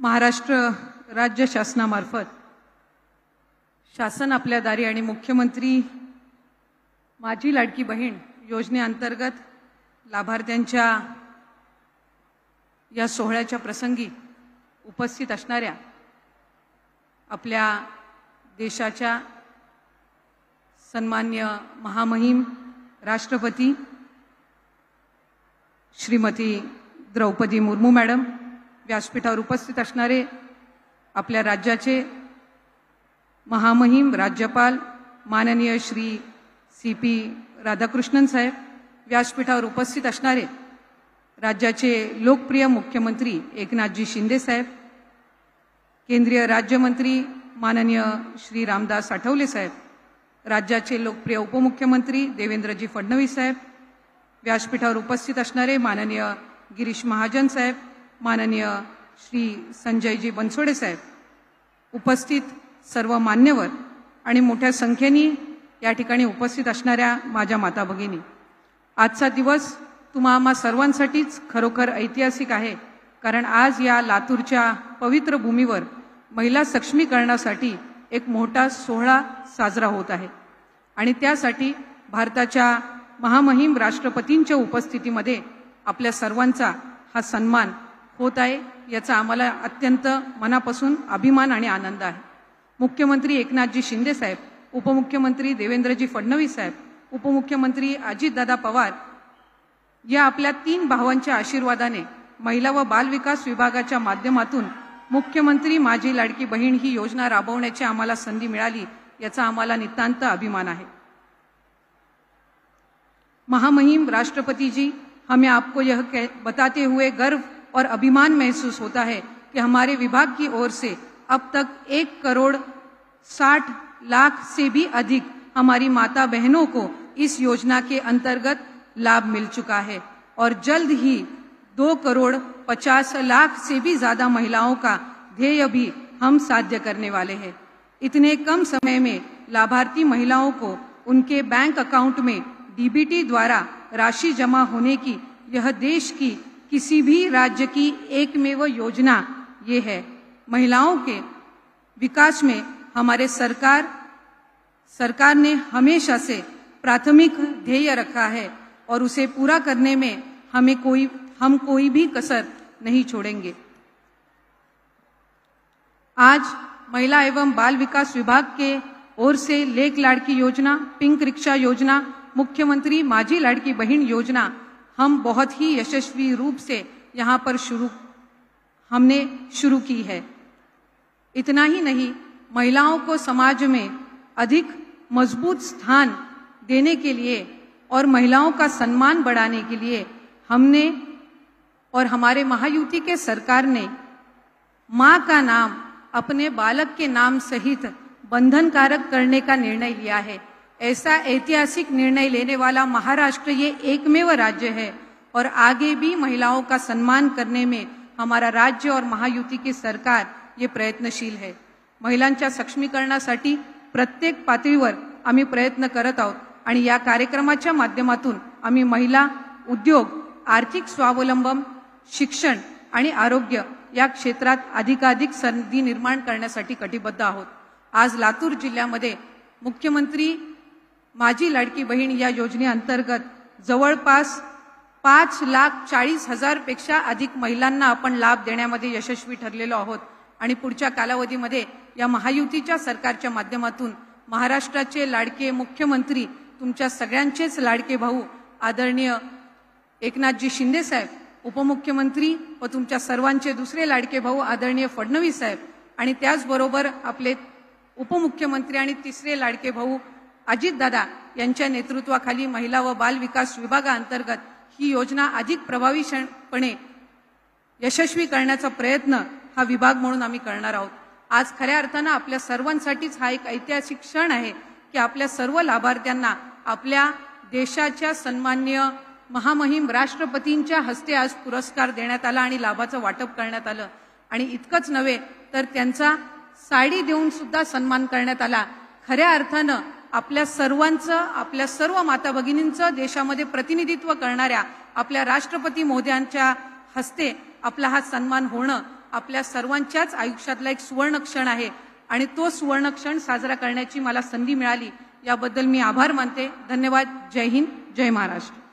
महाराष्ट्र राज्य शासनामार्फत शासन आपल्या दारी आणि मुख्यमंत्री माझी लाडकी बहीण योजनेअंतर्गत लाभार्थ्यांच्या या सोहळ्याच्या प्रसंगी उपस्थित असणाऱ्या आपल्या देशाच्या सन्मान्य महामहिम राष्ट्रपती श्रीमती द्रौपदी मुर्मू मॅडम, व्यासपीठावर उपस्थित असणारे आपल्या राज्याचे महामहिम राज्यपाल माननीय श्री CP राधाकृष्णन साहेब, व्यासपीठावर उपस्थित असणारे राज्याचे लोकप्रिय मुख्यमंत्री एकनाथजी शिंदे साहेब, केंद्रीय राज्यमंत्री माननीय श्री रामदास आठवले साहेब, राज्याचे लोकप्रिय उपमुख्यमंत्री देवेंद्रजी फडणवीस साहेब, व्यासपीठावर उपस्थित असणारे माननीय गिरीश महाजन साहेब, माननीय श्री संजयजी बनसोडे साहेब, उपस्थित सर्व मान्यवर आणि मोठ्या संख्येने या ठिकाणी उपस्थित असणाऱ्या माझ्या माता भगिनी, आजचा दिवस तुम्हा आम्हा सर्वांसाठीच खरोखर ऐतिहासिक आहे, कारण आज या लातूरच्या पवित्र भूमीवर महिला सक्षमीकरणासाठी एक मोठा सोहळा साजरा होत आहे आणि त्यासाठी भारताच्या महामहिम राष्ट्रपतींच्या उपस्थितीमध्ये आपल्या सर्वांचा हा सन्मान होत आहे, याचा आम्हाला अत्यंत मनापासून अभिमान आणि आनंद आहे। मुख्यमंत्री एकनाथजी शिंदे साहेब, उपमुख्यमंत्री देवेंद्रजी फडणवीस साहेब, उपमुख्यमंत्री अजितदादा पवार या आपल्या 3 भावांच्या आशीर्वादाने महिला व बालविकास विभागाच्या माध्यमातून मुख्यमंत्री माझी लाडकी बहीण ही योजना राबवण्याची आम्हाला संधी मिळाली, याचा आम्हाला नितांत अभिमान है। महामहिम राष्ट्रपति जी, हमें आपको यह बताते हुए गर्व और अभिमान महसूस होता है कि हमारे विभाग की ओर से अब तक 1,60,00,000 से भी अधिक हमारी माता बहनों को इस योजना के अंतर्गत लाभ मिल चुका है और जल्द ही 2,50,00,000 से भी ज्यादा महिलाओं का ध्येय भी हम साध्य करने वाले हैं। इतने कम समय में लाभार्थी महिलाओं को उनके बैंक अकाउंट में DBT द्वारा राशि जमा होने की यह देश की किसी भी राज्य की एकमेव योजना ये है। महिलाओं के विकास में हमारे सरकार ने हमेशा से प्राथमिक ध्येय रखा है और उसे पूरा करने में हम कोई भी कसर नहीं छोड़ेंगे। आज महिला एवं बाल विकास विभाग के ओर से लेक लाड़की योजना, पिंक रिक्शा योजना, मुख्यमंत्री माझी लाड़की बहन योजना हम बहुत ही यशस्वी रूप से यहाँ पर हमने शुरू की है। इतना ही नहीं, महिलाओं को समाज में अधिक मजबूत स्थान देने के लिए और महिलाओं का सम्मान बढ़ाने के लिए हमने और हमारे महायुति के सरकार ने मां का नाम अपने बालक के नाम सहित बंधनकारक करने का निर्णय लिया है। ऐसा ऐतिहासिक निर्णय लेने वाला महाराष्ट्र ये एकमेव राज्य है और आगे भी महिलाओं का सम्मान करने में हमारा राज्य और महायुति की सरकार ये प्रयत्नशील है। महिलांच्या सक्षमीकरणासाठी प्रत्येक पातळीवर आम्ही प्रयत्न करत आहोत आणि या कार्यक्रमाच्या माध्यमातून आम्ही महिला, उद्योग, आर्थिक स्वावलंबन, शिक्षण आणि आरोग्य या क्षेत्रात अधिकाधिक संधी निर्माण करण्यासाठी कटिबद्ध आहोत। आज लातूर जिल्ह्यामध्ये मुख्यमंत्री माझी लाडकी बहीण या योजनेअंतर्गत जवळपास 5,40,000 पेक्षा अधिक महिलांना आपण लाभ देण्यामध्ये यशस्वी ठरलेलो आहोत आणि पुढच्या कालावधीमध्ये या महायुतीच्या सरकारच्या माध्यमातून महाराष्ट्राचे लाडके मुख्यमंत्री, तुमच्या सगळ्यांचेच लाडके भाऊ आदरणीय एकनाथजी शिंदे साहेब, उपमुख्यमंत्री व तुमच्या सर्वांचे दुसरे लाडके भाऊ आदरणीय फडणवीस साहेब आणि त्याचबरोबर आपले उपमुख्यमंत्री आणि तिसरे लाडके भाऊ अजितदादा यांच्या नेतृत्वाखाली महिला व बाल विकास विभागाअंतर्गत ही योजना अधिक प्रभावीपणे यशस्वी करण्याचा प्रयत्न हा विभाग म्हणून आम्ही करणार आहोत। आज खऱ्या अर्थाने आपल्या सर्वांसाठीच हा एक ऐतिहासिक क्षण आहे की आपल्या सर्व लाभार्थ्यांना आपल्या देशाच्या सन्माननीय महामहिम राष्ट्रपतींच्या हस्ते आज पुरस्कार देण्यात आला आणि लाभाचं वाटप करण्यात आलं आणि इतकंच नव्हे तर त्यांचा साडी देऊन सुद्धा सन्मान करण्यात आला। खऱ्या अर्थाने आपल्या सर्वांचं, आपल्या सर्व माता भगिनींचं देशामध्ये प्रतिनिधित्व करणाऱ्या आपल्या राष्ट्रपती महोदयांच्या हस्ते आपला हा सन्मान होणं आपल्या सर्वांच्याच आयुष्यातला एक सुवर्ण क्षण आहे आणि तो सुवर्ण क्षण साजरा करण्याची मला संधी मिळाली याबद्दल मी आभार मानते. धन्यवाद. जय हिंद, जय महाराष्ट्र.